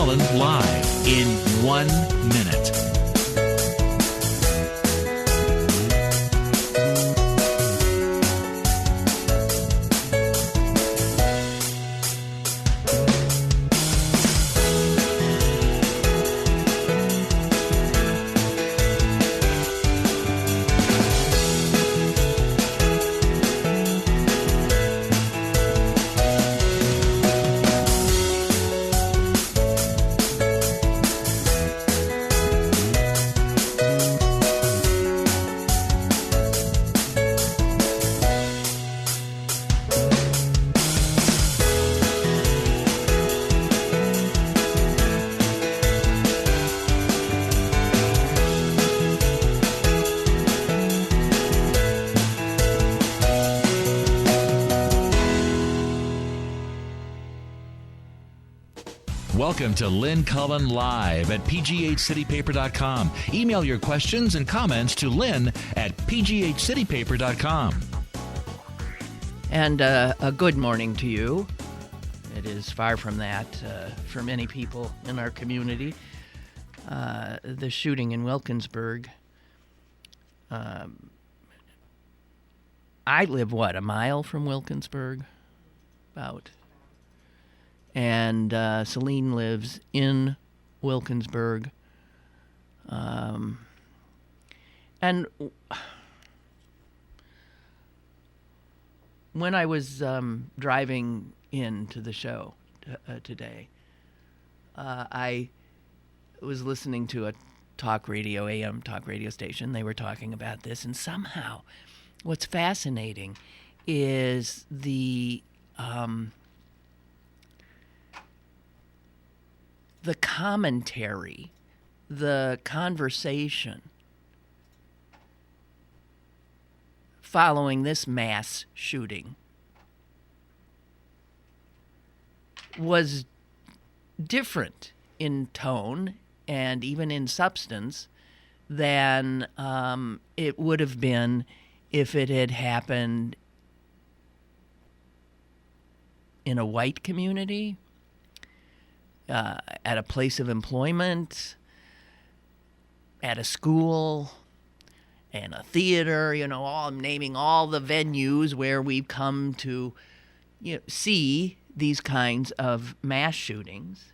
Cullen live in 1 minute. Welcome to Lynn Cullen Live at pghcitypaper.com. Email your questions and comments to Lynn at pghcitypaper.com. And a good morning to you. It is far from that for many people in our community. The shooting in Wilkinsburg. I live, a mile from Wilkinsburg? About. And Celine lives in Wilkinsburg. And when I was driving into the show today, I was listening to a AM talk radio station. They were talking about this, and somehow what's fascinating is the commentary, the conversation following this mass shooting was different in tone and even in substance than it would have been if it had happened in a white community, at a place of employment, at a school, and a theater, I'm naming all the venues where we've come to see these kinds of mass shootings.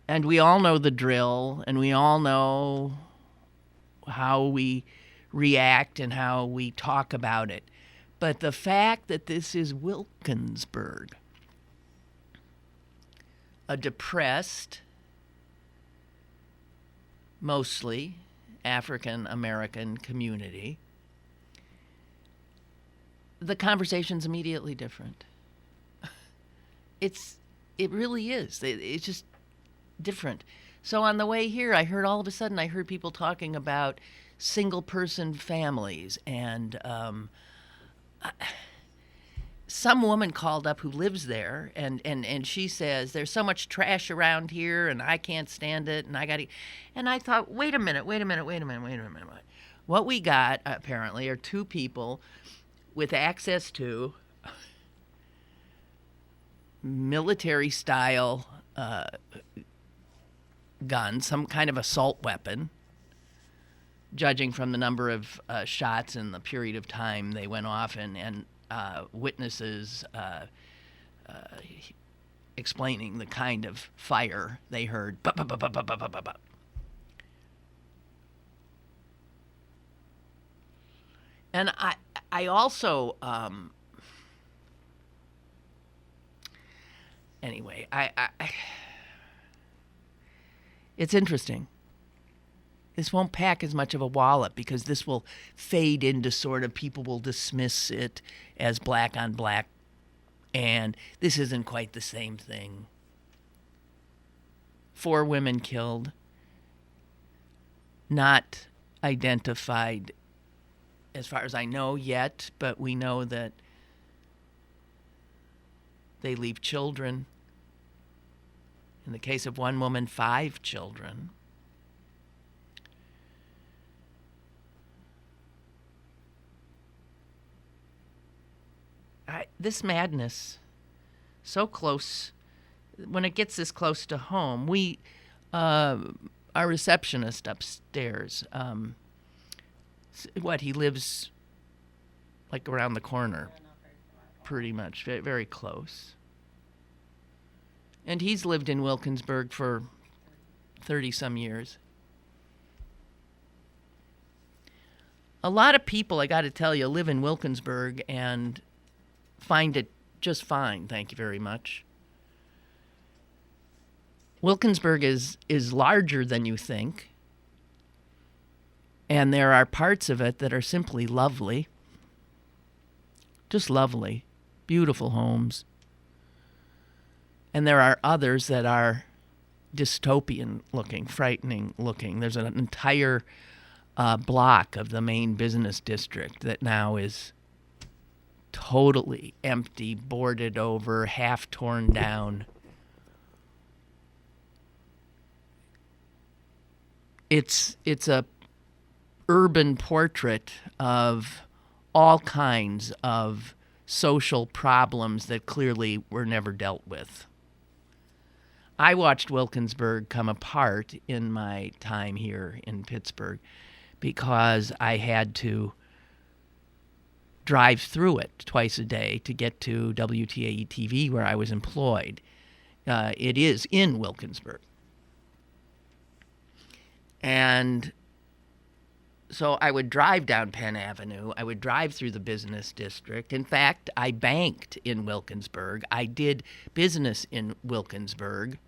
And we all know the drill, and we all know how we react and how we talk about it. But the fact that this is Wilkinsburg, a depressed, mostly African-American community, the conversation's immediately different. It really is. It's just different. So on the way here, I heard people talking about single-person families, and some woman called up who lives there, and she says, there's so much trash around here, and I can't stand it, and and I thought, wait a minute. What we got, apparently, are two people with access to military-style guns, some kind of assault weapon, judging from the number of shots and the period of time they went off, and witnesses explaining the kind of fire they heard. And I also, anyway, it's interesting. This won't pack as much of a wallop because this will fade into sort of, people will dismiss it as black on black, and this isn't quite the same thing. 4 women killed, not identified as far as I know yet, but we know that they leave children. In the case of one woman, 5 children. This madness, so close when it gets this close to home, our receptionist upstairs, he lives like around the corner, pretty much, very close. And he's lived in Wilkinsburg for 30-some years. A lot of people, I got to tell you, live in Wilkinsburg and find it just fine, thank you very much. Wilkinsburg is larger than you think, and there are parts of it that are simply lovely, just lovely, beautiful homes. And there are others that are dystopian looking, frightening looking. There's an entire block of the main business district that now is totally empty, boarded over, half torn down. It's a urban portrait of all kinds of social problems that clearly were never dealt with. I watched Wilkinsburg come apart in my time here in Pittsburgh because I had to drive through it twice a day to get to WTAE-TV where I was employed. It is in Wilkinsburg. And so I would drive down Penn Avenue. I would drive through the business district. In fact, I banked in Wilkinsburg. I did business in Wilkinsburg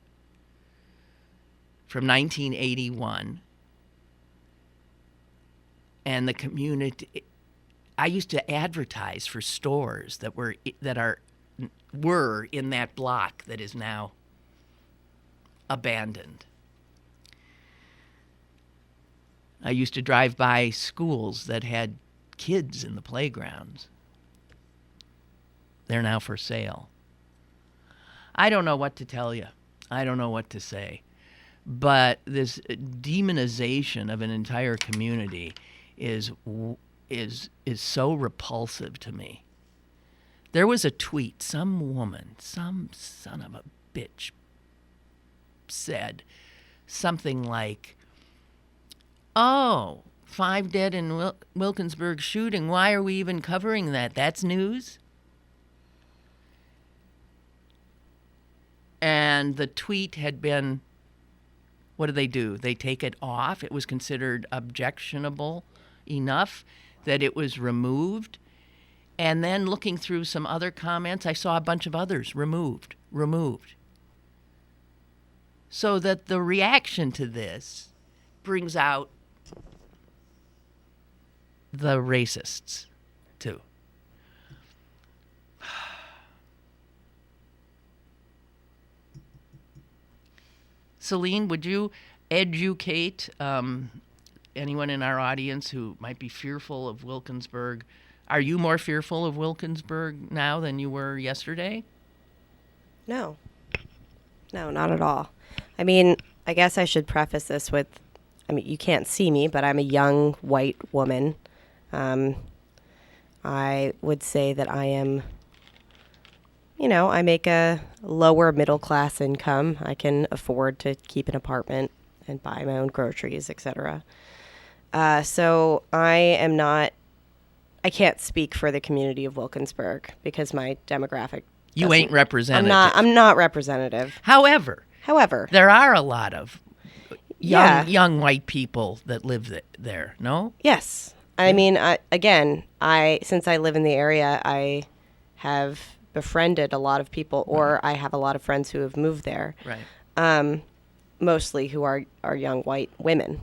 from 1981. And the community, I used to advertise for stores that were in that block that is now abandoned. I used to drive by schools that had kids in the playgrounds. They're now for sale. I don't know what to tell you. I don't know what to say. But this demonization of an entire community is so repulsive to me. There was a tweet, some woman, some son of a bitch, said something like, "Oh, 5 dead in Wilkinsburg shooting. Why are we even covering that? That's news?" And the tweet had been, what do? They take it off. It was considered objectionable enough that it was removed. And then looking through some other comments, I saw a bunch of others removed. So that the reaction to this brings out the racists, too. Celine, would you educate anyone in our audience who might be fearful of Wilkinsburg? Are you more fearful of Wilkinsburg now than you were yesterday? No, not at all. I mean, I guess I should preface this with, you can't see me, but I'm a young white woman. I would say that I am, I make a lower middle class income. I can afford to keep an apartment and buy my own groceries, etc. So I can't speak for the community of Wilkinsburg because my demographic. You ain't representative. I'm not representative. However, there are a lot of young white people that live there, no? Yes. I mean, since I live in the area, I have befriended a lot of people, or I have a lot of friends who have moved there. Right. Mostly who are young white women.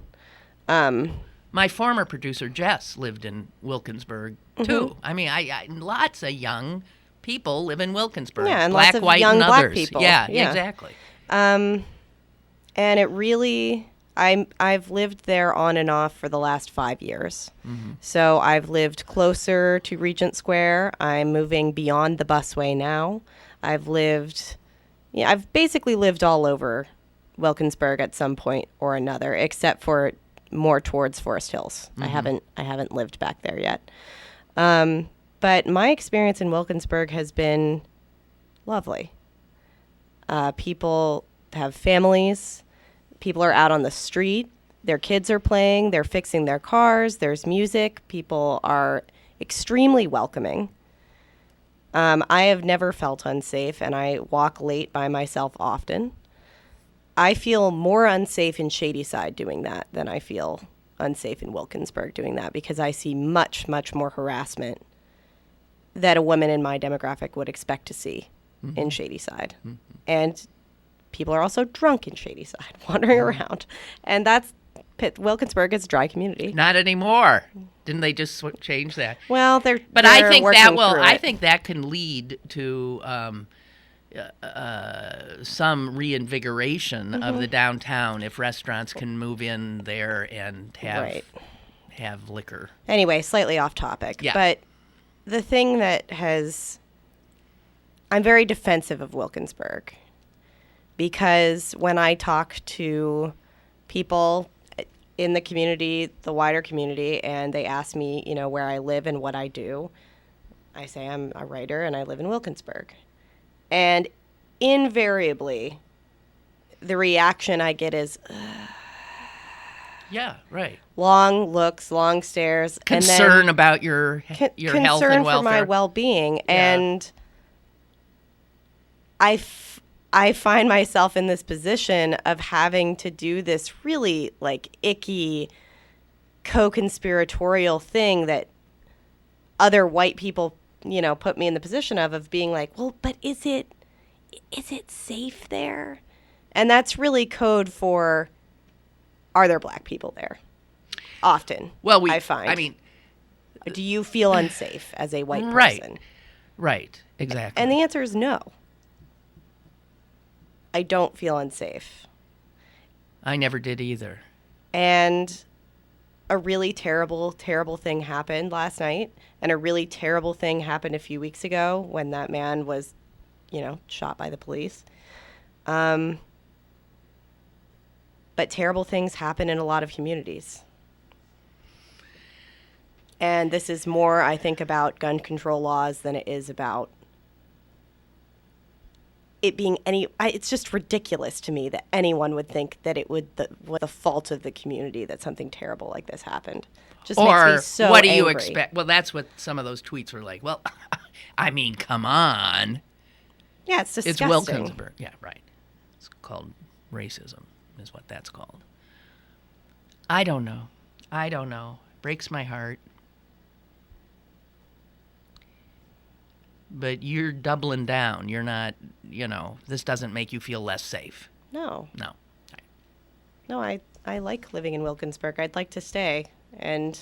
My former producer, Jess, lived in Wilkinsburg, too. I mean, I lots of young people live in Wilkinsburg. Yeah, and black, lots of white, young and black others. people. Yeah, exactly. And it really, I've lived there on and off for the last 5 years. Mm-hmm. So I've lived closer to Regent Square. I'm moving beyond the busway now. I've basically lived all over Wilkinsburg at some point or another, except for more towards Forest Hills. Mm-hmm. I haven't lived back there yet. But my experience in Wilkinsburg has been lovely. People have families. People are out on the street. Their kids are playing. They're fixing their cars. There's music. People are extremely welcoming. I have never felt unsafe, and I walk late by myself often. I feel more unsafe in Shadyside doing that than I feel unsafe in Wilkinsburg doing that, because I see much, much more harassment that a woman in my demographic would expect to see in Shadyside. And people are also drunk in Shadyside, wandering around. And Wilkinsburg is a dry community. Not anymore. Didn't they just change that? Well, But I think that will. I think that can lead to some reinvigoration of the downtown if restaurants can move in there and have liquor. Anyway, slightly off topic. Yeah. But the thing I'm very defensive of Wilkinsburg, because when I talk to people in the community, the wider community, and they ask me, where I live and what I do, I say I'm a writer and I live in Wilkinsburg. And invariably, the reaction I get is, yeah, right. Long looks, long stares, Concern and then about your health and concern welfare. for my well-being, and I find myself in this position of having to do this really icky co-conspiratorial thing that other white people, put me in the position of being like, well, but is it safe there? And that's really code for, are there black people there? Often. Well, I find. Do you feel unsafe as a white person? Right. Exactly. And the answer is no. I don't feel unsafe. I never did either. And a really terrible, terrible thing happened last night. And a really terrible thing happened a few weeks ago when that man was, shot by the police. But terrible things happen in a lot of communities. And this is more, I think, about gun control laws than it is about it being it's just ridiculous to me that anyone would think that it was the fault of the community that something terrible like this happened. Just makes me so what do you angry. expect? Well, that's what some of those tweets were like. Well, come on. Yeah, it's disgusting. It's Wilkinsburg. Yeah, right. It's called racism is what that's called. I don't know. Breaks my heart. But you're doubling down. You're not, this doesn't make you feel less safe. No. No. No, I like living in Wilkinsburg. I'd like to stay. And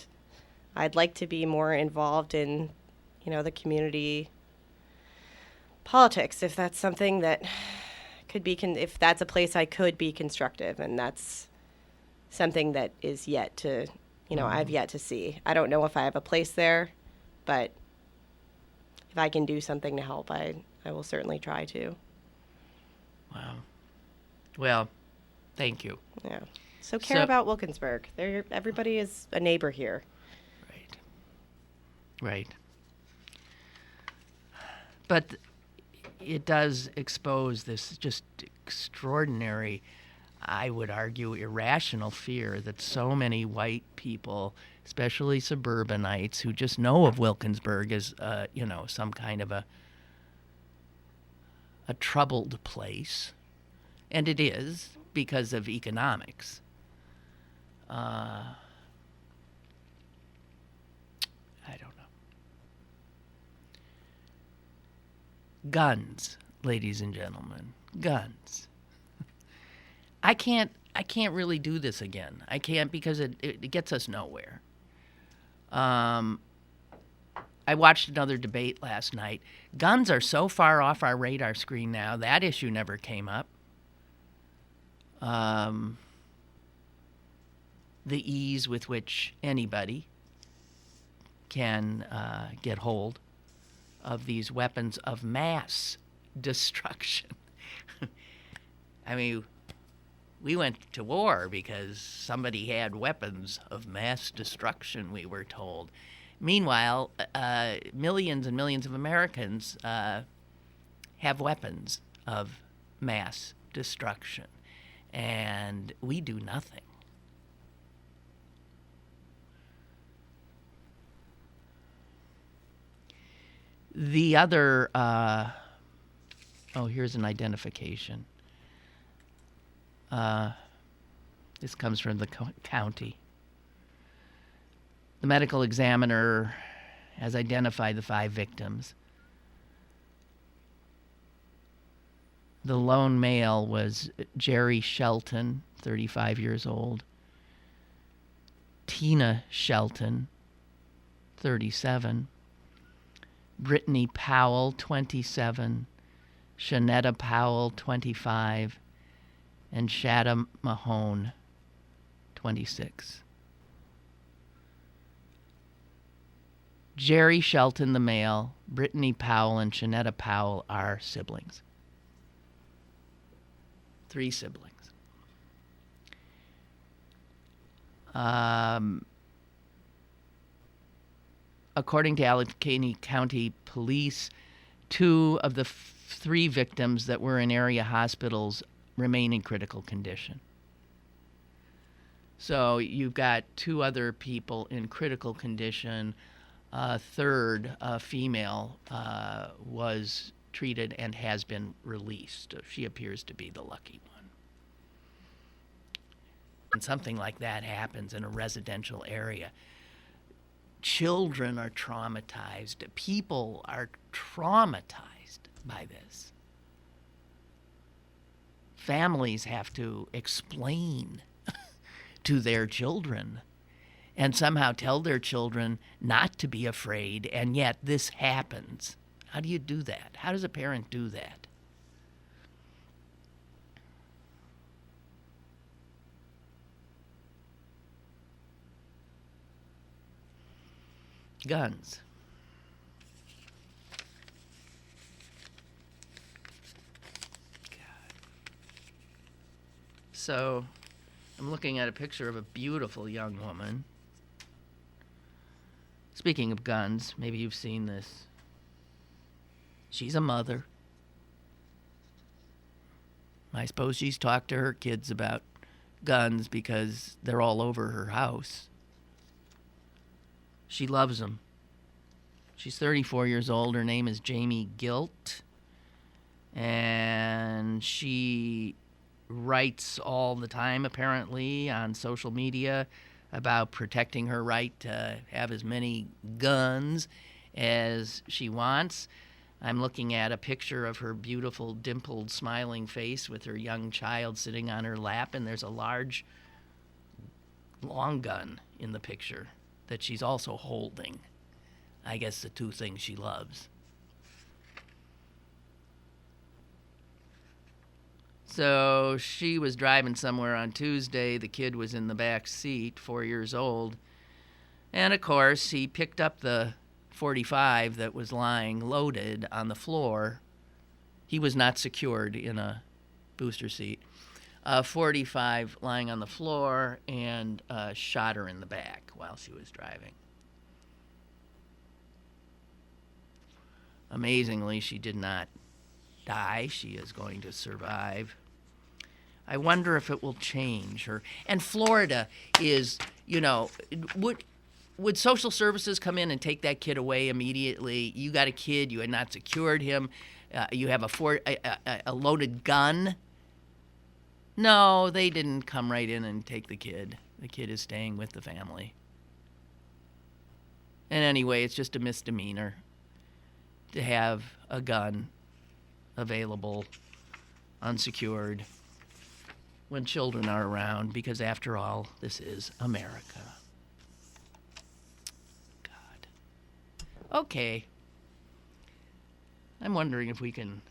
I'd like to be more involved in, the community politics, if that's something that could be, if that's a place I could be constructive. And that's something that is yet to, I've yet to see. I don't know if I have a place there, but if I can do something to help, I will certainly try to. Wow. Well, thank you. Yeah. So care about Wilkinsburg. Everybody is a neighbor here. Right. But it does expose this just extraordinary, I would argue, irrational fear that so many white people, especially suburbanites, who just know of Wilkinsburg as, some kind of a troubled place, and it is because of economics. I don't know. Guns, ladies and gentlemen, guns. I can't really do this again. I can't because it gets us nowhere. I watched another debate last night. Guns are so far off our radar screen now, that issue never came up. The ease with which anybody can get hold of these weapons of mass destruction. I mean, we went to war because somebody had weapons of mass destruction, we were told. Meanwhile, millions and millions of Americans have weapons of mass destruction, and we do nothing. The other, here's an identification. This comes from the county. The medical examiner has identified the 5 victims. The lone male was Jerry Shelton, 35 years old. Tina Shelton, 37. Brittany Powell, 27. Shanetta Powell, 25. And Shada Mahone, 26. Jerry Shelton, the male, Brittany Powell, and Shanetta Powell are siblings. 3 siblings. According to Allegheny County Police, 2 of the 3 victims that were in area hospitals remain in critical condition. So you've got 2 other people in critical condition. A third, female, was treated and has been released. She appears to be the lucky one. And something like that happens in a residential area. Children are traumatized. People are traumatized by this. Families have to explain to their children and somehow tell their children not to be afraid, and yet this happens. How do you do that? How does a parent do that? Guns. God. So, I'm looking at a picture of a beautiful young woman. Speaking of guns, maybe you've seen this. She's a mother. I suppose she's talked to her kids about guns because they're all over her house. She loves them. She's 34 years old. Her name is Jamie Gilt. And she writes all the time, apparently, on social media about protecting her right to have as many guns as she wants. I'm looking at a picture of her beautiful, dimpled, smiling face with her young child sitting on her lap, and there's a large, long gun in the picture that she's also holding. I guess the 2 things she loves. So she was driving somewhere on Tuesday. The kid was in the back seat, 4 years old. And, of course, he picked up the .45 that was lying loaded on the floor. He was not secured in a booster seat. .45 lying on the floor, and shot her in the back while she was driving. Amazingly, she did not die. She is going to survive. I wonder if it will change her. And Florida is, would social services come in and take that kid away immediately? You got a kid, you had not secured him, you have a loaded gun. No, they didn't come right in and take the kid. The kid is staying with the family. And anyway, it's just a misdemeanor to have a gun available, unsecured, when children are around, because after all, this is America. God. Okay. I'm wondering if we can...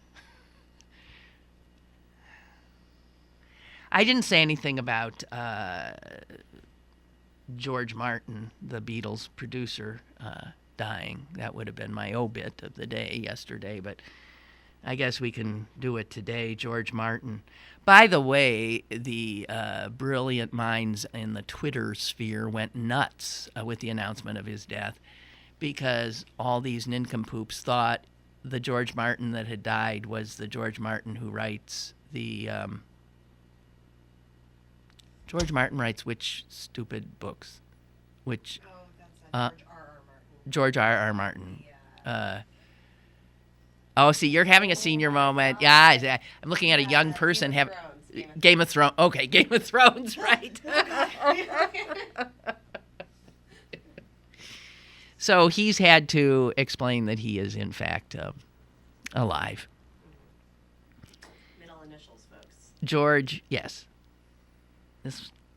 I didn't say anything about George Martin, the Beatles producer, dying. That would have been my obit of the day yesterday, but I guess we can do it today. George Martin. By the way, the brilliant minds in the Twitter sphere went nuts with the announcement of his death, because all these nincompoops thought the George Martin that had died was the George Martin who writes the George Martin writes which stupid books? Which that's George R.R. Martin. George R.R. Martin. Yeah. Oh, see, you're having a senior moment. Yeah, I'm looking at a young person have Game of Thrones. Okay, Game of Thrones, right? So he's had to explain that he is in fact alive. Middle initials, folks. George, yes.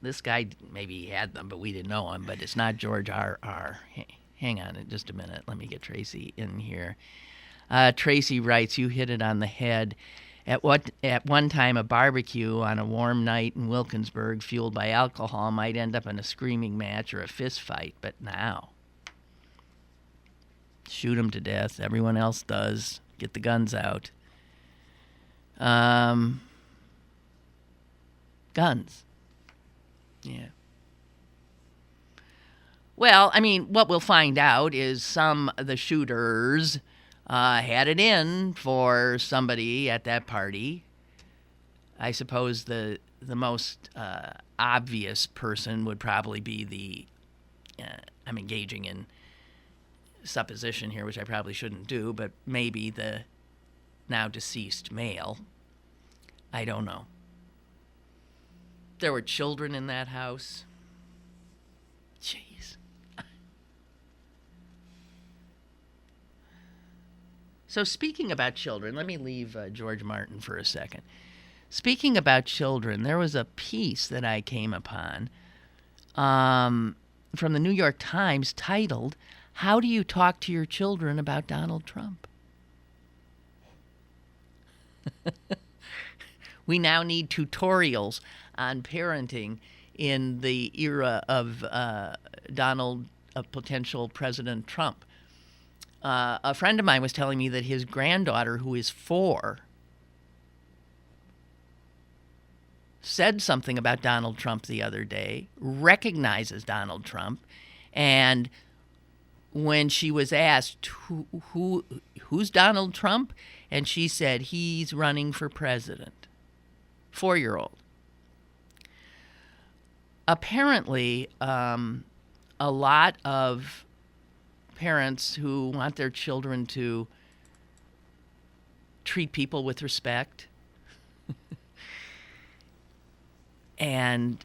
This guy, maybe he had them, but we didn't know him. But it's not George R.R. Hang on just a minute. Let me get Tracy in here. Tracy writes, you hit it on the head. At one time, a barbecue on a warm night in Wilkinsburg fueled by alcohol might end up in a screaming match or a fist fight. But now, shoot him to death. Everyone else does. Get the guns out. Guns. Yeah. Well, I mean, what we'll find out is some of the shooters had it in for somebody at that party. I suppose the most obvious person would probably be I'm engaging in supposition here, which I probably shouldn't do, but maybe the now deceased male. I don't know. There were children in that house. Jeez. So speaking about children, let me leave George Martin for a second. Speaking about children, there was a piece that I came upon from the New York Times titled, "How do you talk to your children about Donald Trump?" We now need tutorials on parenting in the era of potential President Trump. A friend of mine was telling me that his granddaughter, who is 4, said something about Donald Trump the other day, recognizes Donald Trump, and when she was asked, who's Donald Trump? And she said, he's running for president. 4-year-old. Apparently, a lot of parents who want their children to treat people with respect and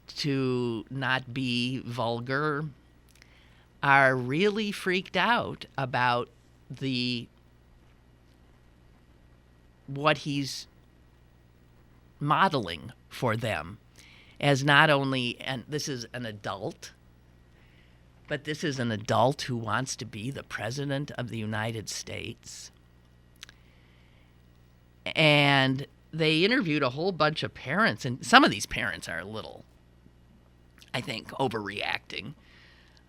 to not be vulgar are really freaked out about what he's modeling for them as not only, and this is an adult, but this is an adult who wants to be the president of the United States. And they interviewed a whole bunch of parents, and some of these parents are a little, I think, overreacting.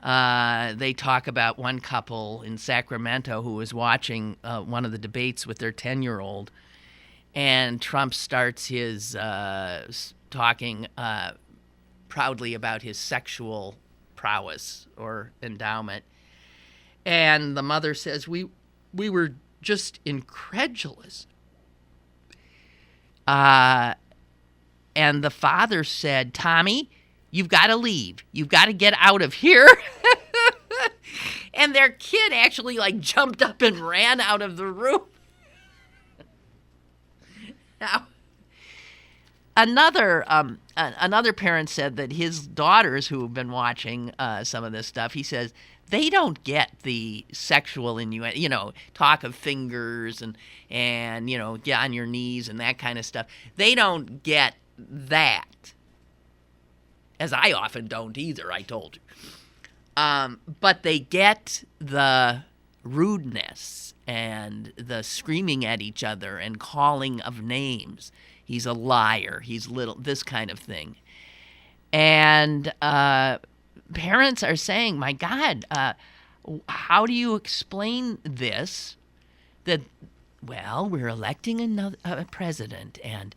They talk about one couple in Sacramento who was watching one of the debates with their 10-year-old, and Trump starts his talking proudly about his sexual prowess or endowment. And the mother says, we were just incredulous. And the father said, Tommy, you've got to leave. You've got to get out of here. And their kid actually jumped up and ran out of the room. Now, another parent said that his daughters who have been watching some of this stuff, he says, they don't get the sexual innuendo, talk of fingers and get on your knees and that kind of stuff. They don't get that, as I often don't either, I told you. But they get the rudeness and the screaming at each other and calling of names. He's a liar. He's little, this kind of thing. And parents are saying, my God, how do you explain this? That, well, we're electing a president, and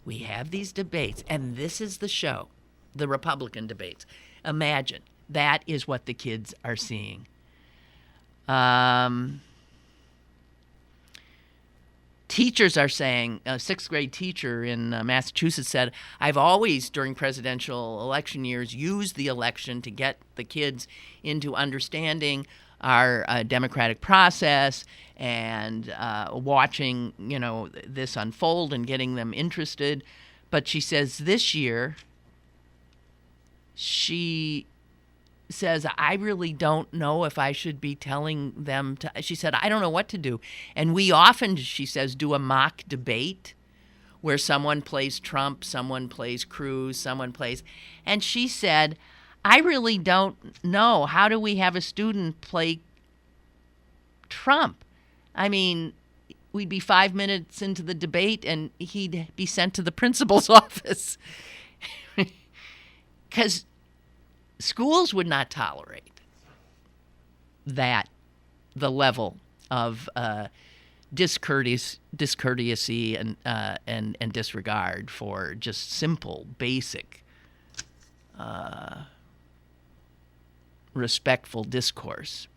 we have these debates, and this is the show, the Republican debates. Imagine, that is what the kids are seeing. teachers are saying, a sixth grade teacher in Massachusetts said, I've always, during presidential election years, used the election to get the kids into understanding our democratic process and watching, this unfold and getting them interested. But she says this year, she says, I really don't know if I should be telling them to, she said, I don't know what to do. And we often, she says, do a mock debate where someone plays Trump, someone plays Cruz, someone plays, and she said, I really don't know. How do we have a student play Trump? I mean, we'd be 5 minutes into the debate and he'd be sent to the principal's office. Because schools would not tolerate the level of discourtesy and disregard for just simple, basic, respectful discourse.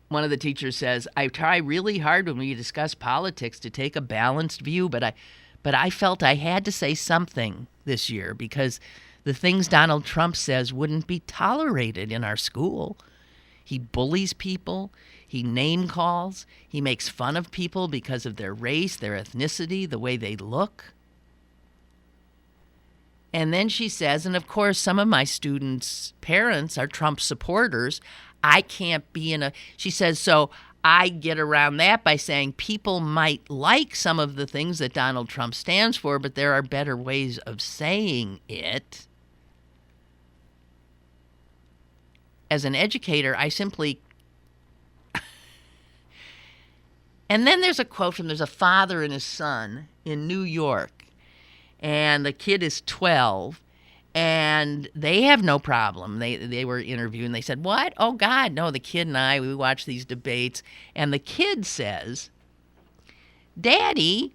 One of the teachers says, I try really hard when we discuss politics to take a balanced view, but I felt I had to say something this year because the things Donald Trump says wouldn't be tolerated in our school. He bullies people. He name calls. He makes fun of people because of their race, their ethnicity, the way they look. And then she says, and of course, some of my students' parents are Trump supporters. I can't be she says, so I get around that by saying people might like some of the things that Donald Trump stands for, but there are better ways of saying it. As an educator, I simply... And then there's a quote there's a father and his son in New York, and the kid is 12, and they have no problem. They were interviewed, and they said, what? Oh, God, no, the kid and I, we watch these debates. And the kid says, Daddy,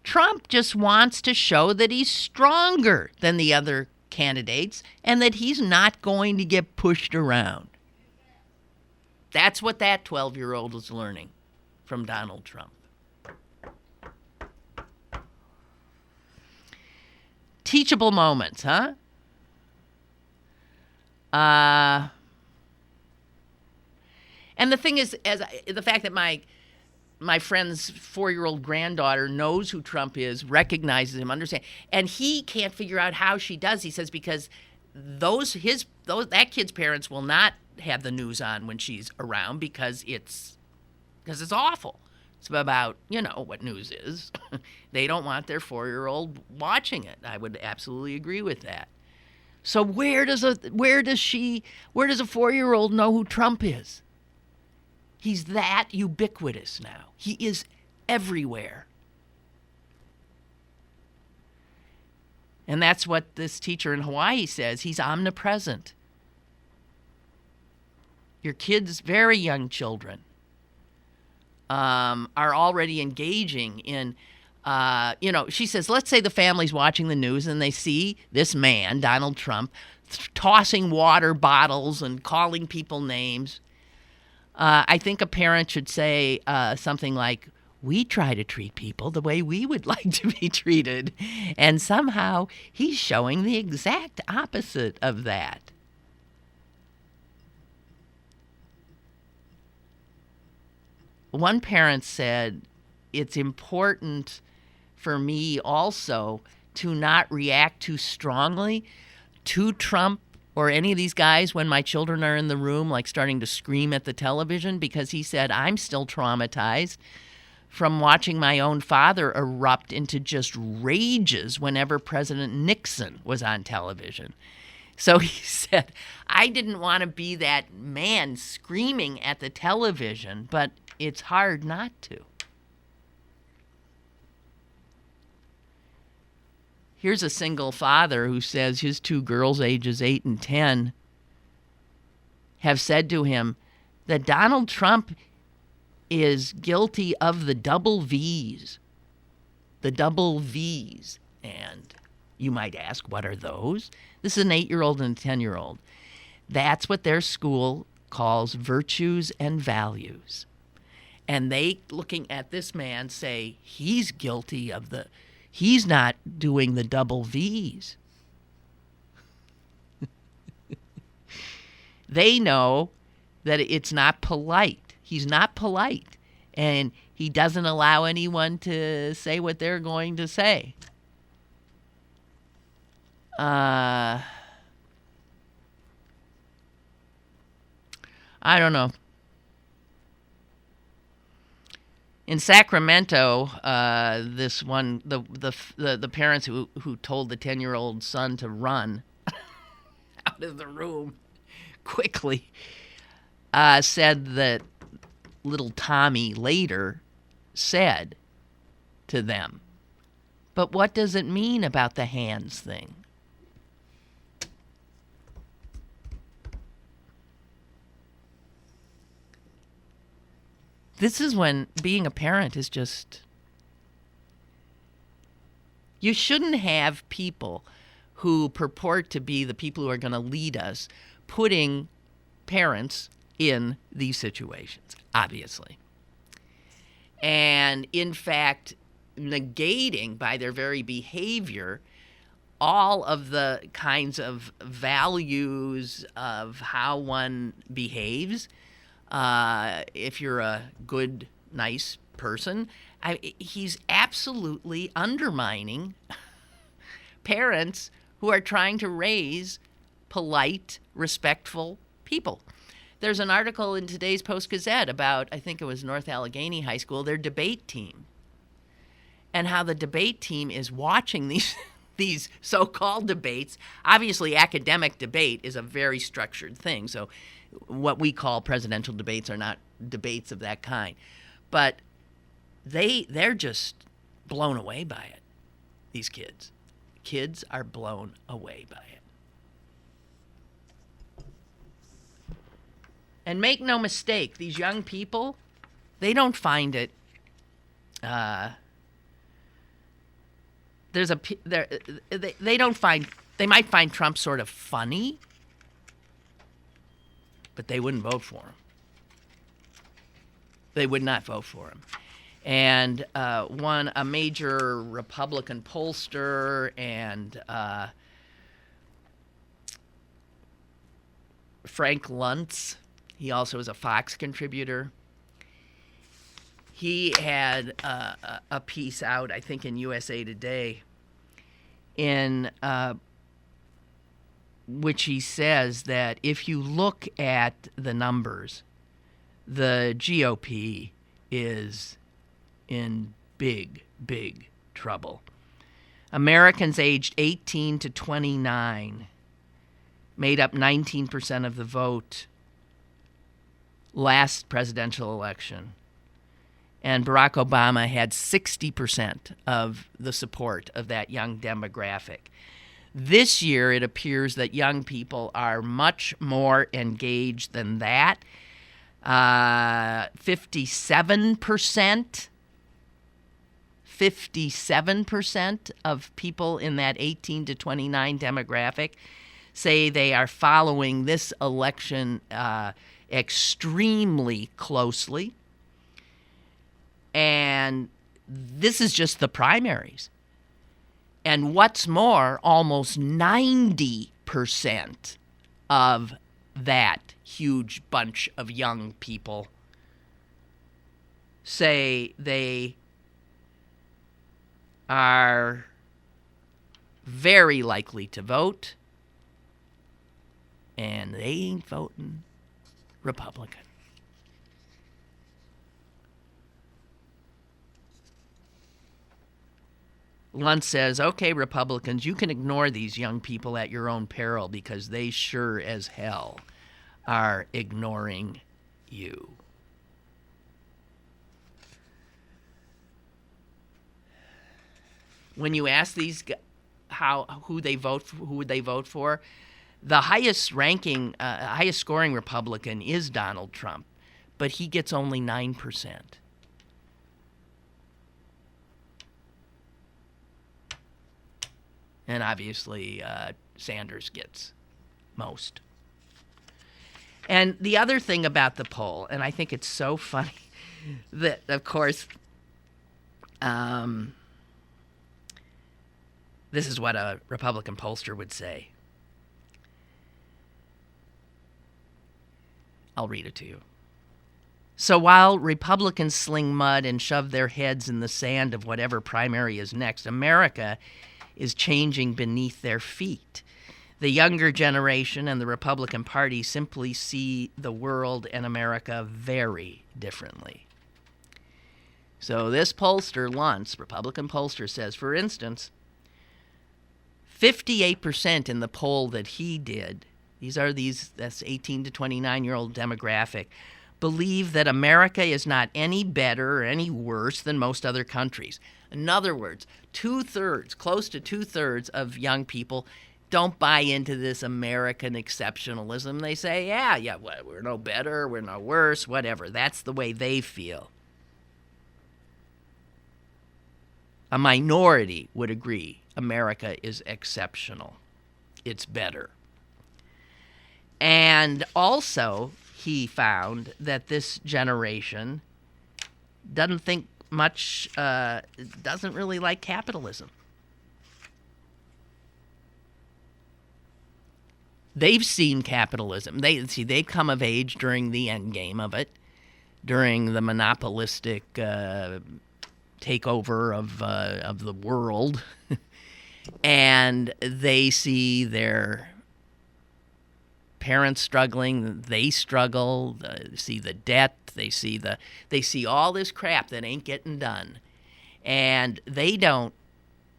Trump just wants to show that he's stronger than the other candidates and that he's not going to get pushed around. That's what that 12-year-old is learning from Donald Trump. Teachable moments, huh? And the thing is, the fact that my friend's 4-year-old granddaughter knows who Trump is, recognizes him, understands, and he can't figure out how she does. He says because that kid's parents will not have the news on when she's around because it's awful. It's about, what news is. They don't want their 4-year-old watching it. I would absolutely agree with that. So where does a 4-year-old know who Trump is? He's that ubiquitous now. He is everywhere. And that's what this teacher in Hawaii says. He's omnipresent. Your kids, very young children, are already engaging in, she says, let's say the family's watching the news and they see this man, Donald Trump, tossing water bottles and calling people names. I think a parent should say something like, we try to treat people the way we would like to be treated. And somehow he's showing the exact opposite of that. One parent said, it's important for me also to not react too strongly to Trump or any of these guys when my children are in the room, like starting to scream at the television, because he said, I'm still traumatized from watching my own father erupt into just rages whenever President Nixon was on television. So he said, I didn't want to be that man screaming at the television, but it's hard not to. Here's a single father who says his 2 girls, ages 8 and 10, have said to him that Donald Trump is guilty of the double V's. The double V's. And you might ask, what are those? This is an 8-year-old and a 10-year-old. That's what their school calls virtues and values. And they, looking at this man, say he's guilty of he's not doing the double V's. They know that it's not polite. He's not polite. And he doesn't allow anyone to say what they're going to say. I don't know. In Sacramento, this one, the parents who told the 10-year-old son to run out of the room quickly said that little Tommy later said to them, "But what does it mean about the hands thing?" This is when being a parent is just... You shouldn't have people who purport to be the people who are going to lead us putting parents in these situations, obviously. And in fact, negating by their very behavior all of the kinds of values of how one behaves. If you're a good, nice person, he's absolutely undermining parents who are trying to raise polite, respectful people. There's an article in today's Post-Gazette about, I think it was North Allegheny High School, their debate team, and how the debate team is watching these so-called debates. Obviously, academic debate is a very structured thing, so what we call presidential debates are not debates of that kind. But they're just blown away by it, these kids. Kids are blown away by it. And make no mistake, these young people, they don't find it... They might find Trump sort of funny, but they wouldn't vote for him. They would not vote for him. And a major Republican pollster and Frank Luntz, he also is a Fox contributor. He had a piece out, I think, in USA Today, in which he says that if you look at the numbers, the GOP is in big, big trouble. Americans aged 18 to 29 made up 19% of the vote last presidential election. And Barack Obama had 60% of the support of that young demographic. This year, it appears that young people are much more engaged than that. 57% of people in that 18 to 29 demographic say they are following this election extremely closely. And this is just the primaries. And what's more, almost 90% of that huge bunch of young people say they are very likely to vote, and they ain't voting Republican. Luntz says, okay, Republicans, you can ignore these young people at your own peril because they sure as hell are ignoring you. When you ask these who would they vote for, the highest scoring Republican is Donald Trump, but he gets only 9%. And obviously, Sanders gets most. And the other thing about the poll, and I think it's so funny that, of course, this is what a Republican pollster would say. I'll read it to you. So while Republicans sling mud and shove their heads in the sand of whatever primary is next, America is changing beneath their feet. The younger generation and the Republican Party simply see the world and America very differently. So this pollster, Luntz, Republican pollster, says, for instance, 58% in the poll that he did, that's 18 to 29-year-old demographic, believe that America is not any better or any worse than most other countries. In other words, close to two-thirds of young people don't buy into this American exceptionalism. They say, yeah, we're no better, we're no worse, whatever. That's the way they feel. A minority would agree America is exceptional. It's better. And also, he found that this generation doesn't think much, doesn't really like capitalism. They've seen capitalism. They've come of age during the end game of it, during the monopolistic takeover of the world, and they see their parents struggling. They struggle. They see the debt. They see all this crap that ain't getting done, and they don't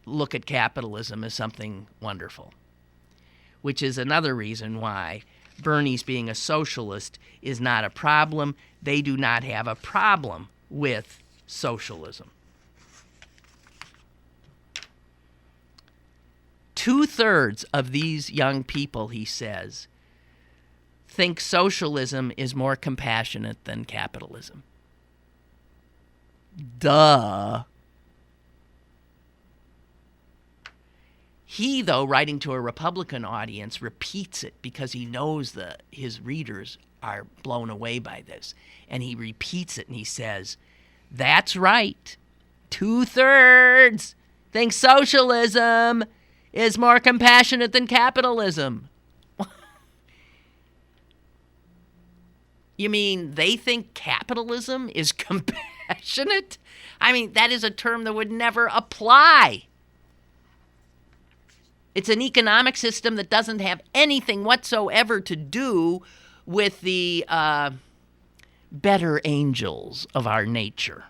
look at capitalism as something wonderful. Which is another reason why Bernie's being a socialist is not a problem. They do not have a problem with socialism. 2/3 of these young people, he says, think socialism is more compassionate than capitalism. Duh. He, though, writing to a Republican audience, repeats it because he knows that his readers are blown away by this. And he repeats it and he says, that's right. 2/3 think socialism is more compassionate than capitalism. You mean they think capitalism is compassionate? I mean, that is a term that would never apply. It's an economic system that doesn't have anything whatsoever to do with the better angels of our nature.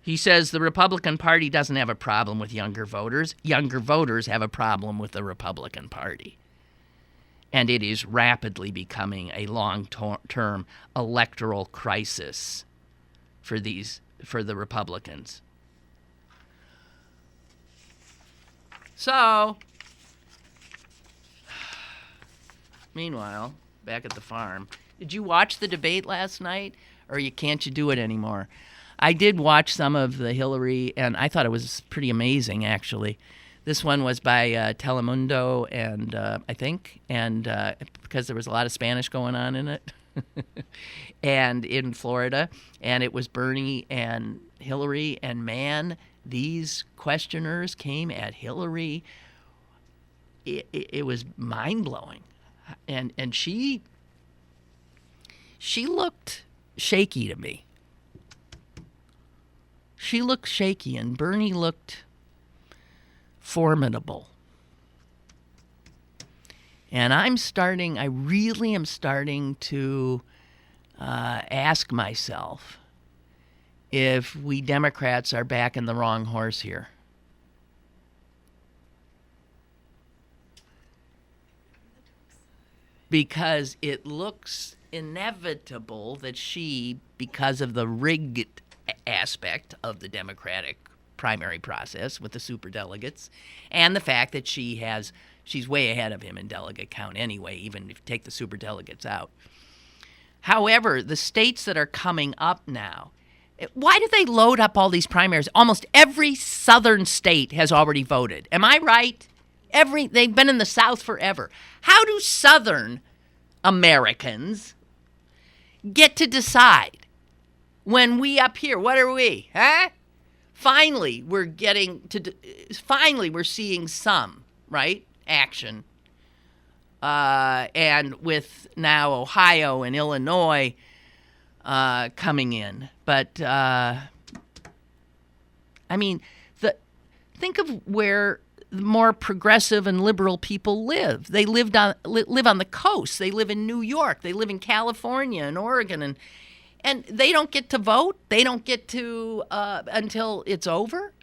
He says the Republican Party doesn't have a problem with younger voters. Younger voters have a problem with the Republican Party. And it is rapidly becoming a long-term electoral crisis for the Republicans. So, meanwhile, back at the farm, did you watch the debate last night, or can't you do it anymore? I did watch some of the Hillary, and I thought it was pretty amazing, actually. This one was by Telemundo, and I think, and because there was a lot of Spanish going on in it, and in Florida, and it was Bernie and Hillary, and man, these questioners came at Hillary. It was mind-blowing, and she looked shaky to me. She looked shaky, and Bernie looked formidable. And I really am starting to ask myself if we Democrats are backing the wrong horse here. Because it looks inevitable that she, because of the rigged aspect of the Democratic primary process with the superdelegates, and the fact that she's way ahead of him in delegate count anyway, even if you take the superdelegates out. However, the states that are coming up now Why do they load up all these primaries? Almost every southern state has already voted. Am I right? They've been in the South forever. How do Southern Americans get to decide when we up here, what are we, huh? Finally, we're seeing some, right, action. And with now Ohio and Illinois coming in. But, think of where more progressive and liberal people live. They live on the coast. They live in New York. They live in California and Oregon, and they don't get to vote. They don't get to until it's over.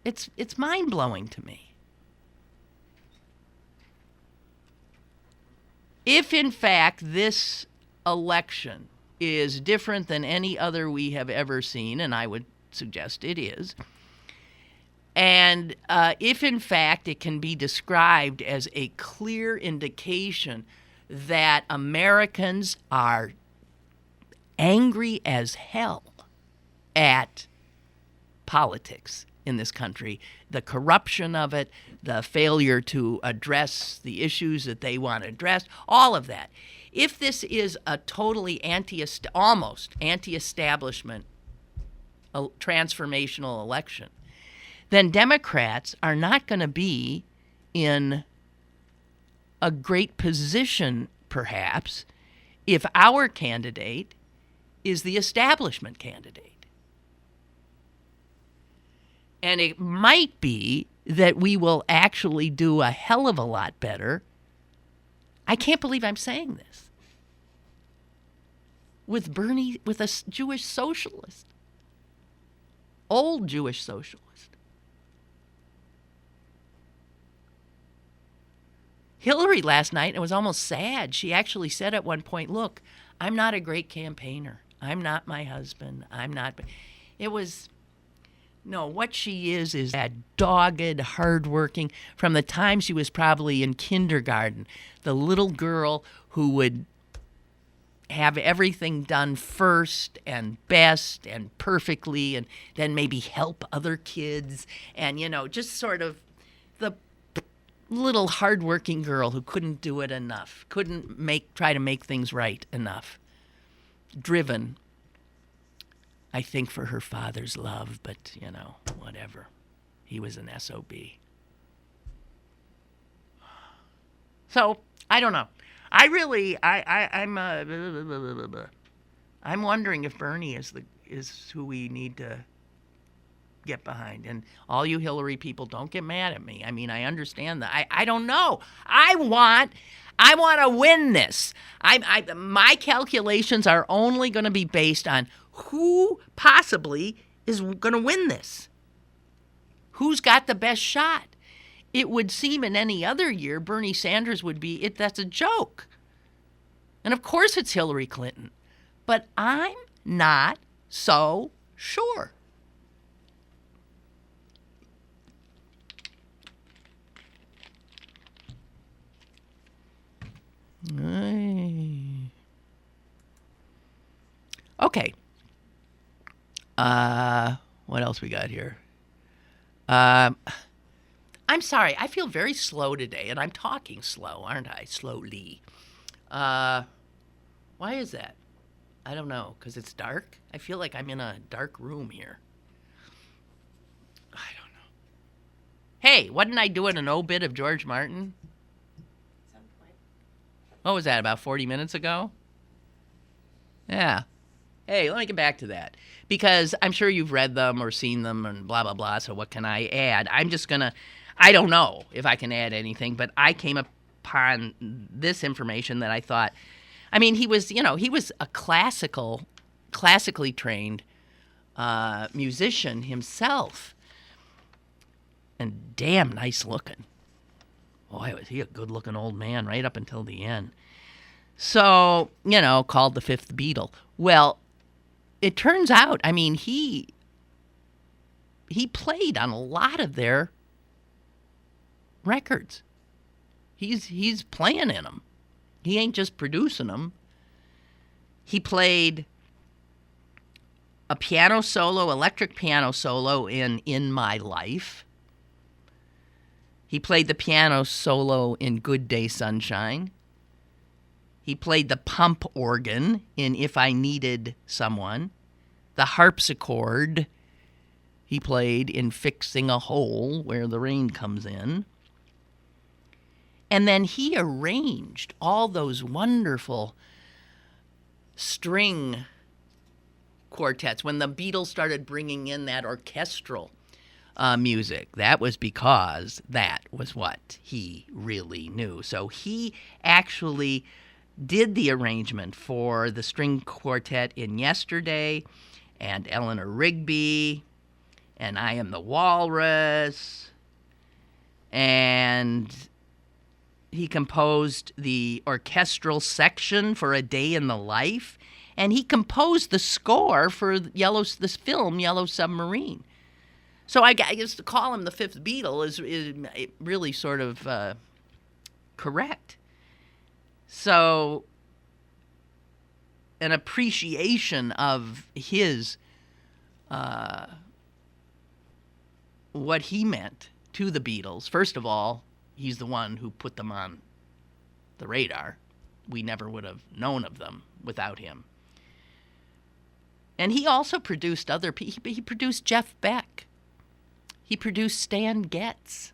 It's mind-blowing to me. If, in fact, this election is different than any other we have ever seen, and I would suggest it is, and if, in fact, it can be described as a clear indication that Americans are angry as hell at politics in this country, the corruption of it, the failure to address the issues that they want to address, all of that. If this is a totally almost anti-establishment transformational election, then Democrats are not going to be in a great position, perhaps, if our candidate is the establishment candidate. And it might be that we will actually do a hell of a lot better. I can't believe I'm saying this. With Bernie, with a Jewish socialist, old Jewish socialist. Hillary last night, it was almost sad. She actually said at one point, look, I'm not a great campaigner. I'm not my husband. I'm not. It was, no, what she is that dogged, hardworking, from the time she was probably in kindergarten, the little girl who would have everything done first and best and perfectly, and then maybe help other kids, and, just sort of the little hardworking girl who couldn't do it enough, couldn't try to make things right enough. Driven, I think, for her father's love, but, whatever. He was an SOB. So, I don't know. I'm wondering if Bernie is who we need to get behind. And all you Hillary people, don't get mad at me. I mean, I understand that. I don't know. I want to win this. My calculations are only going to be based on who possibly is going to win this. Who's got the best shot? It would seem in any other year Bernie Sanders would be that's a joke. And of course it's Hillary Clinton. But I'm not so sure. Okay. What else we got here? I'm sorry. I feel very slow today, and I'm talking slow, aren't I? Slowly. Why is that? I don't know. Because it's dark? I feel like I'm in a dark room here. I don't know. Hey, wasn't I doing an obit of George Martin? What was that, about 40 minutes ago? Yeah. Hey, let me get back to that. Because I'm sure you've read them or seen them and blah, blah, blah, so what can I add? I don't know if I can add anything, but I came upon this information that I thought, he was a classically trained musician himself. And damn nice looking. Boy, was he a good-looking old man right up until the end. So, called the fifth Beatle. Well, it turns out, he played on a lot of their records. He's playing in them. He ain't just producing them. He played a piano solo, electric piano solo in My Life. He played the piano solo in Good Day Sunshine. He played the pump organ in If I Needed Someone. The harpsichord he played in Fixing a Hole Where the Rain Comes In. And then he arranged all those wonderful string quartets. When the Beatles started bringing in that orchestral music, that was because that was what he really knew. So he actually did the arrangement for the string quartet in Yesterday and Eleanor Rigby and I Am the Walrus, and he composed the orchestral section for A Day in the Life, and he composed the score for this film, Yellow Submarine. So I guess to call him the fifth Beatle is really sort of correct. So an appreciation of his, what he meant to the Beatles. First of all, he's the one who put them on the radar. We never would have known of them without him. And he also produced other people. He produced Jeff Beck. He produced Stan Getz.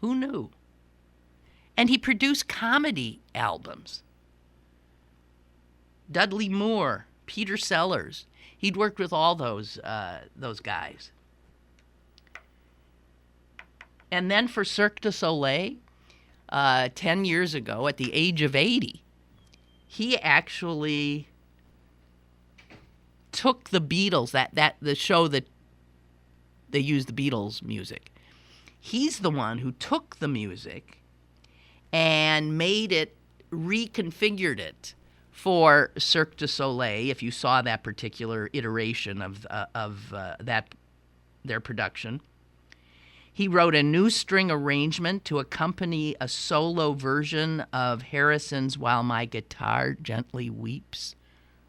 Who knew? And he produced comedy albums. Dudley Moore, Peter Sellers. He'd worked with all those guys. And then for Cirque du Soleil, 10 years ago, at the age of 80, he actually took the Beatles, the show that they used the Beatles music. He's the one who took the music and reconfigured it for Cirque du Soleil. If you saw that particular iteration of their production, he wrote a new string arrangement to accompany a solo version of Harrison's "While My Guitar Gently Weeps,"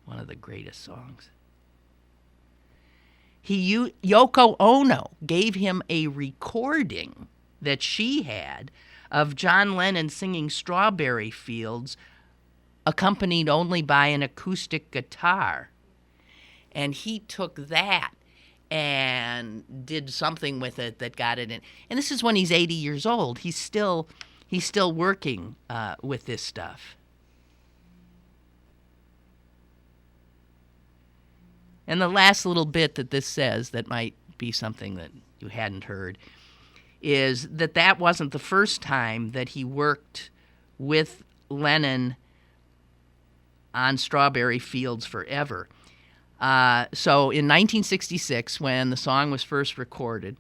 one of the greatest songs. Yoko Ono gave him a recording that she had of John Lennon singing "Strawberry Fields," accompanied only by an acoustic guitar. And he took that and did something with it that got it in. And this is when he's 80 years old. He's still working with this stuff. And the last little bit that this says that might be something that you hadn't heard is that wasn't the first time that he worked with Lennon on Strawberry Fields Forever. So in 1966, when the song was first recorded,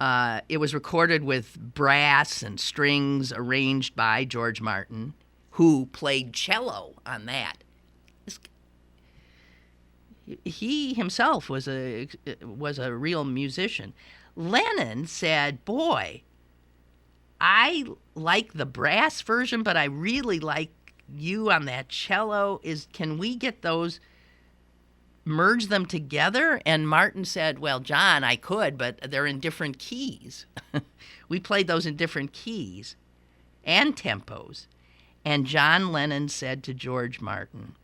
it was recorded with brass and strings arranged by George Martin, who played cello on that. He himself was a real musician. Lennon said, "Boy, I like the brass version, but I really like you on that cello. Can we get those, merge them together?" And Martin said, "Well, John, I could, but they're in different keys." We played those in different keys and tempos. And John Lennon said to George Martin,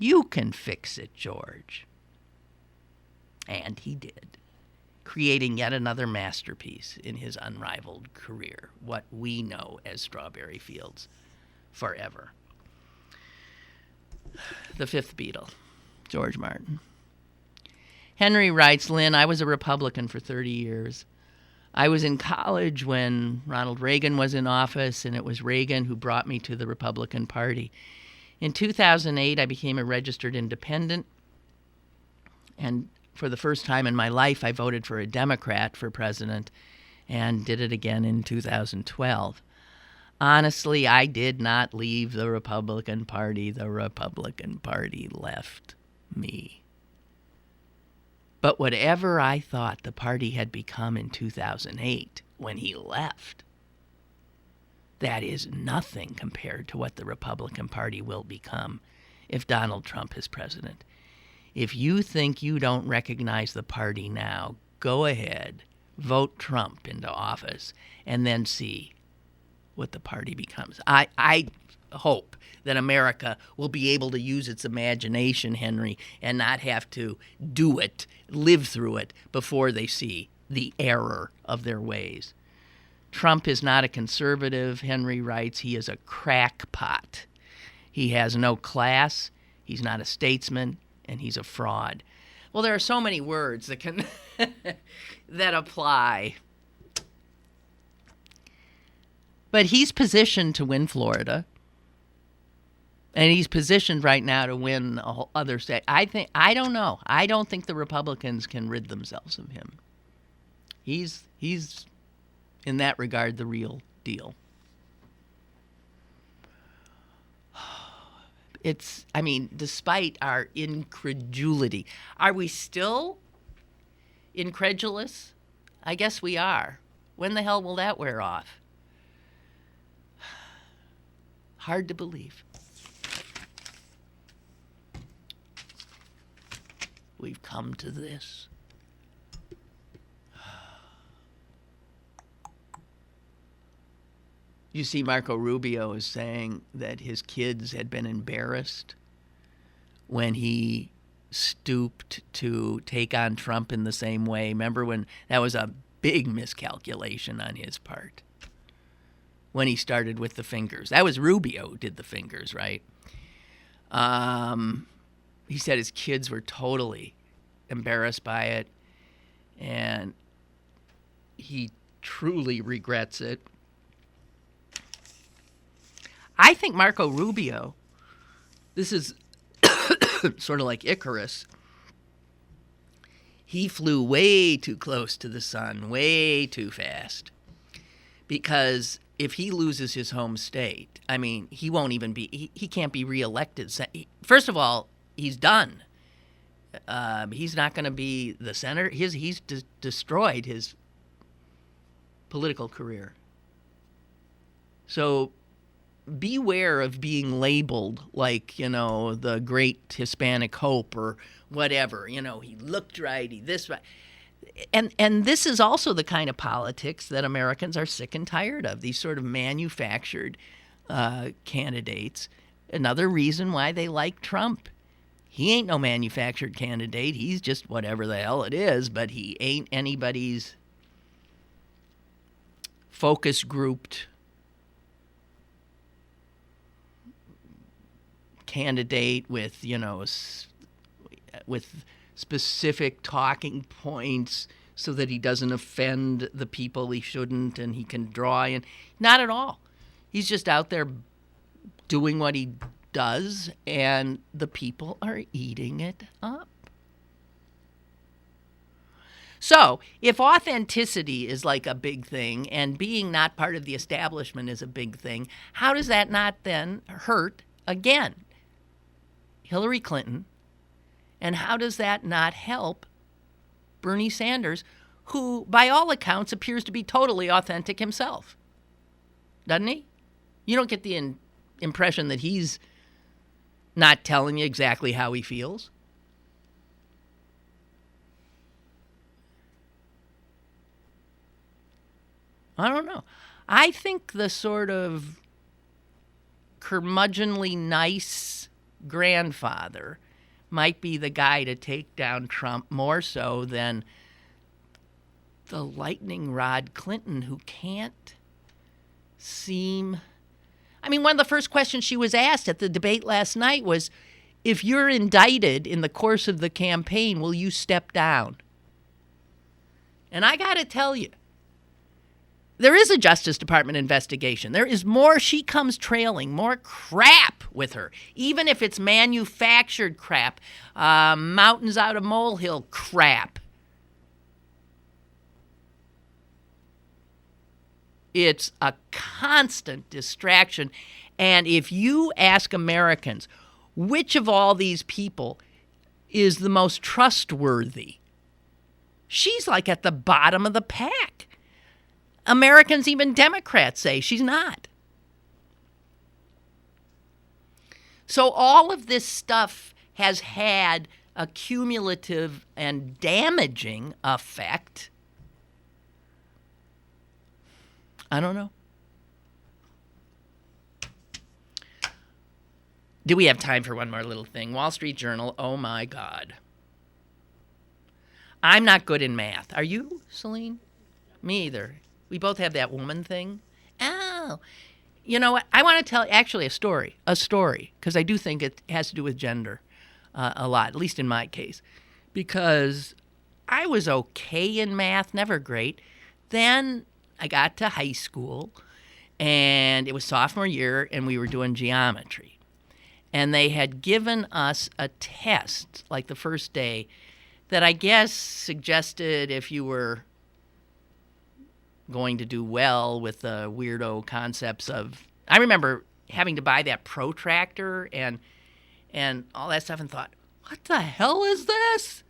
"You can fix it, George." And he did, creating yet another masterpiece in his unrivaled career, what we know as Strawberry Fields Forever. The fifth Beatle, George Martin. Henry writes, "Lynn, I was a Republican for 30 years. I was in college when Ronald Reagan was in office, and it was Reagan who brought me to the Republican Party. In 2008, I became a registered independent, and for the first time in my life, I voted for a Democrat for president and did it again in 2012. Honestly, I did not leave the Republican Party. The Republican Party left me. But whatever I thought the party had become in 2008 when he left, that is nothing compared to what the Republican Party will become if Donald Trump is president. If you think you don't recognize the party now, go ahead, vote Trump into office, and then see what the party becomes. I hope that America will be able to use its imagination, Henry, and not have to do it, live through it, before they see the error of their ways. Trump is not a conservative, Henry writes. He is a crackpot. He has no class. He's not a statesman. And he's a fraud. Well, there are so many words that can that apply. But he's positioned to win Florida. And he's positioned right now to win a whole other state. I don't know. I don't think the Republicans can rid themselves of him. He's in that regard the real deal. Despite our incredulity, are we still incredulous? I guess we are. When the hell will that wear off? Hard to believe. We've come to this. You see, Marco Rubio is saying that his kids had been embarrassed when he stooped to take on Trump in the same way. Remember when that was a big miscalculation on his part? When he started with the fingers. That was Rubio who did the fingers, right? He said his kids were totally embarrassed by it, and he truly regrets it. I think Marco Rubio, this is sort of like Icarus. He flew way too close to the sun, way too fast. Because if he loses his home state, he won't even be, he can't be reelected. First of all, he's done. He's not going to be the senator. He's destroyed his political career. So beware of being labeled like, the great Hispanic hope or whatever. He looked right, he this right. And this is also the kind of politics that Americans are sick and tired of, these sort of manufactured candidates. Another reason why they like Trump. He ain't no manufactured candidate. He's just whatever the hell it is, but he ain't anybody's focus grouped candidate with, with specific talking points so that he doesn't offend the people he shouldn't and he can draw in. Not at all. He's just out there doing what he does, and the people are eating it up. So, if authenticity is like a big thing and being not part of the establishment is a big thing, how does that not then hurt, again, Hillary Clinton? And how does that not help Bernie Sanders, who, by all accounts, appears to be totally authentic himself? Doesn't he? You don't get the impression that he's not telling you exactly how he feels. I don't know. I think the sort of curmudgeonly nice grandfather might be the guy to take down Trump more so than the lightning rod Clinton, who can't seem... one of the first questions she was asked at the debate last night was, if you're indicted in the course of the campaign, will you step down? And I got to tell you, there is a Justice Department investigation. There is more. She comes trailing, more crap with her, even if it's manufactured crap, mountains out of molehill crap. It's a constant distraction. And if you ask Americans, which of all these people is the most trustworthy, she's like at the bottom of the pack. Americans, even Democrats, say she's not. So all of this stuff has had a cumulative and damaging effect. I don't know. Do we have time for one more little thing? Wall Street Journal, oh my God. I'm not good in math. Are you, Celine? Me either. We both have that woman thing. Oh. You know what? I want to tell actually a story, because I do think it has to do with gender a lot, at least in my case. Because I was okay in math, never great. Then I got to high school, and it was sophomore year, and we were doing geometry. And they had given us a test, like the first day, that I guess suggested if you were going to do well with the weirdo concepts of... I remember having to buy that protractor and all that stuff and thought, what the hell is this?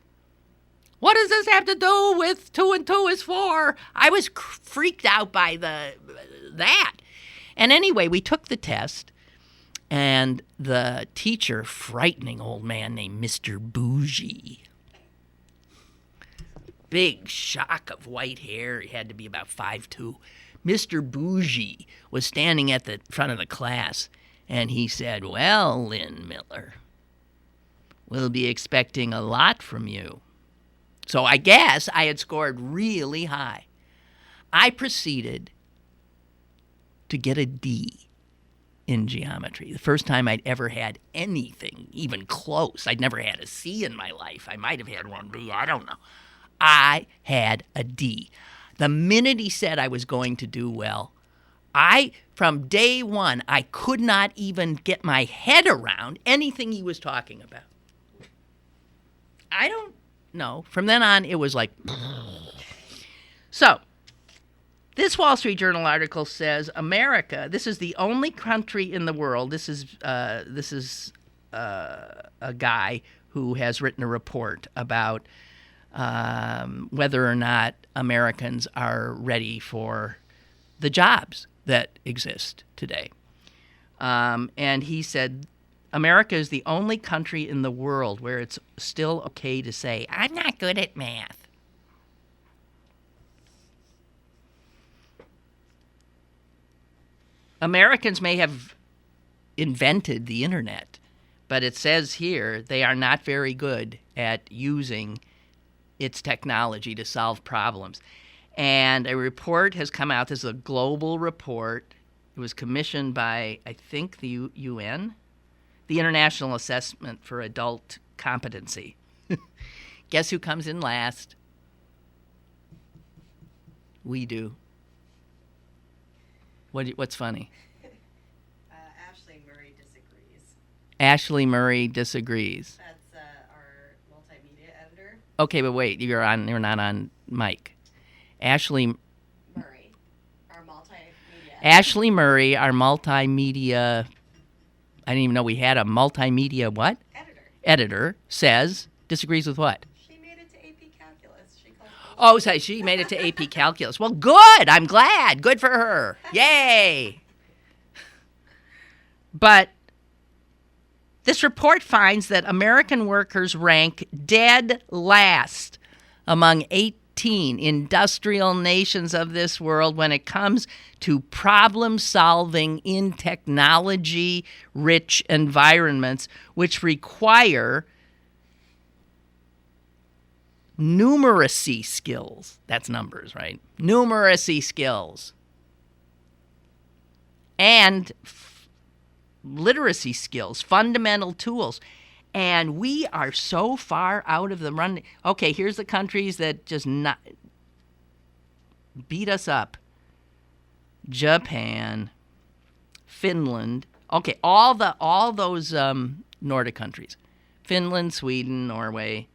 What does this have to do with 2 and 2 is 4? I was freaked out by that. And anyway, we took the test, and the teacher, frightening old man named Mr. Bougie, big shock of white hair. He had to be about 5'2". Mr. Bougie was standing at the front of the class, and he said, well, Lynn Miller, we'll be expecting a lot from you. So I guess I had scored really high. I proceeded to get a D in geometry. The first time I'd ever had anything even close. I'd never had a C in my life. I might have had one D. I don't know. I had a D. The minute he said I was going to do well, from day one, I could not even get my head around anything he was talking about. I don't know. From then on, it was like... So, this Wall Street Journal article says America, this is the only country in the world, this is a guy who has written a report about whether or not Americans are ready for the jobs that exist today. And he said, America is the only country in the world where it's still okay to say, I'm not good at math. Americans may have invented the internet, but it says here they are not very good at using its technology to solve problems. And a report has come out. This is a global report. It was commissioned by, I think, the UN, the International Assessment for Adult Competency. Guess who comes in last? We do. What's funny? Ashley Murray disagrees. Ashley Murray disagrees. That's our multimedia editor. Okay, but wait, you're not on mic. Ashley Murray, our multimedia editor. Ashley Murray, our multimedia... I didn't even know we had a multimedia what? Editor says, disagrees with what? She made it to AP Calculus. So she made it to AP Calculus. Well, good. I'm glad. Good for her. Yay. But this report finds that American workers rank dead last among 18 industrial nations of this world when it comes to problem solving in technology-rich environments, which require numeracy skills. That's numbers, right? Numeracy skills. And literacy skills, fundamental tools. And we are so far out of the run. Okay, here's the countries that just not beat us up. Japan, Finland. Okay, all those Nordic countries. Finland, Sweden, Norway.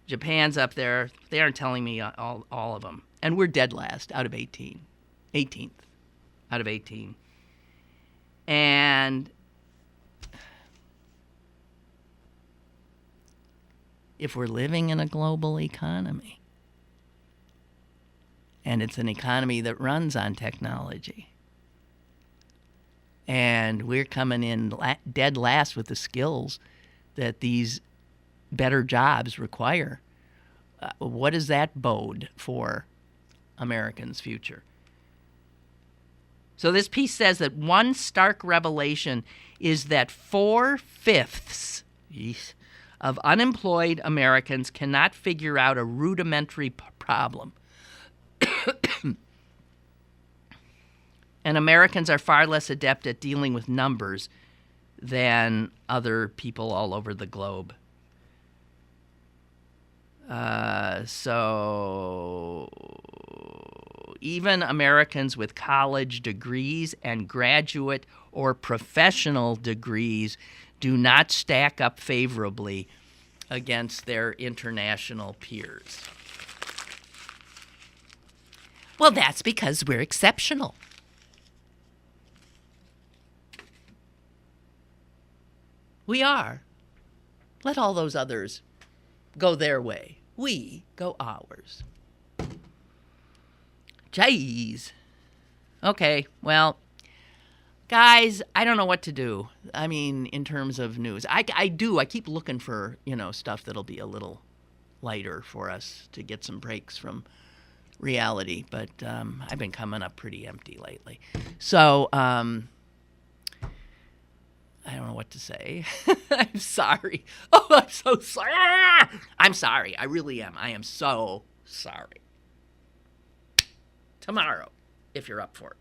Japan's up there. They aren't telling me all of them. And we're dead last out of 18. 18th out of 18. And if we're living in a global economy, and it's an economy that runs on technology, And we're coming in dead last with the skills that these better jobs require. What does that bode for Americans' future? So this piece says that one stark revelation is that 4/5 of unemployed Americans cannot figure out a rudimentary problem. And Americans are far less adept at dealing with numbers than other people all over the globe. So even Americans with college degrees and graduate or professional degrees do not stack up favorably against their international peers. Well, that's because we're exceptional. We are. Let all those others go their way. We go ours. Jeez. Okay, well, guys, I don't know what to do. I mean, in terms of news. I keep looking for, stuff that'll be a little lighter for us to get some breaks from reality. But I've been coming up pretty empty lately. So, I don't know what to say. I'm sorry. Oh, I'm so sorry. I'm sorry. I really am. I am so sorry. Tomorrow, if you're up for it.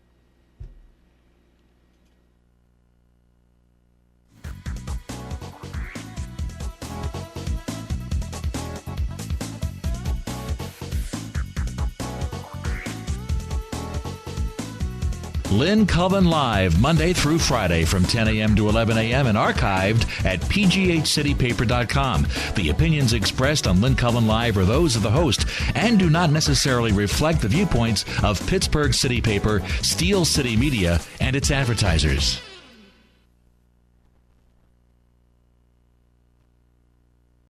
Lynn Cullen Live, Monday through Friday from 10 a.m. to 11 a.m. and archived at pghcitypaper.com. The opinions expressed on Lynn Cullen Live are those of the host and do not necessarily reflect the viewpoints of Pittsburgh City Paper, Steel City Media, and its advertisers.